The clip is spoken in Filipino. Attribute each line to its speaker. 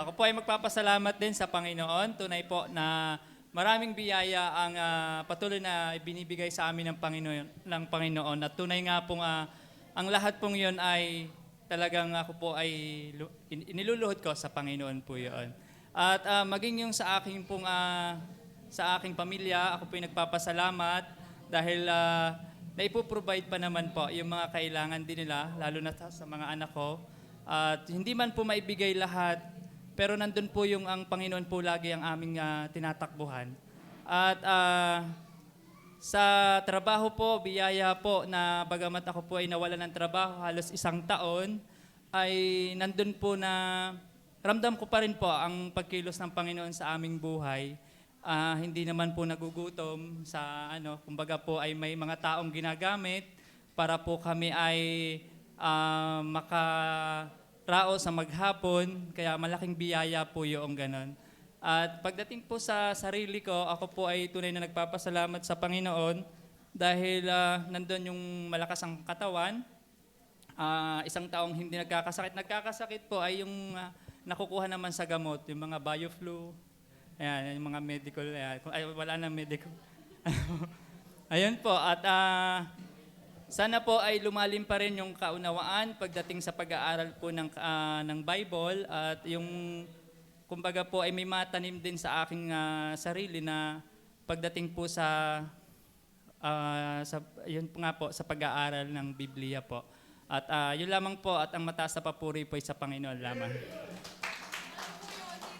Speaker 1: Ako po ay magpapasalamat din sa Panginoon. Tunay po na maraming biyaya ang patuloy na ibinibigay sa amin ng Panginoon. At tunay nga pong ang lahat pong yun ay talagang ako po ay iniluluhod ko sa Panginoon po yun. At maging yung sa aking pong sa aking pamilya, ako po ay nagpapasalamat dahil naipoprovide pa naman po yung mga kailangan din nila, lalo na sa mga anak ko. At hindi man po maibigay lahat, pero nandun po yung ang Panginoon po lagi ang aming tinatakbuhan. At sa trabaho po, biyaya po na bagamat ako po ay nawalan ng trabaho halos 1 taon, ay nandun po na ramdam ko pa rin po ang pagkilos ng Panginoon sa aming buhay. Hindi naman po nagugutom sa kumbaga po ay may mga taong ginagamit para po kami ay makarao sa maghapon, kaya malaking biyaya po yung ganon. At pagdating po sa sarili ko, ako po ay tunay na nagpapasalamat sa Panginoon dahil nandun yung malakas ang katawan. 1 taong hindi nagkakasakit. Nagkakasakit po ay yung nakukuha naman sa gamot, yung mga bioflu, ayan, yung mga medical, ayan. Ay, wala na medical. Ayun po, at sana po ay lumalim pa rin yung kaunawaan pagdating sa pag-aaral po ng Bible at yung kumbaga po ay may matanim din sa aking sarili na pagdating po yun po nga po sa pag-aaral ng Biblia po. At yun lamang po at ang mataas na papuri po ay sa Panginoon lamang.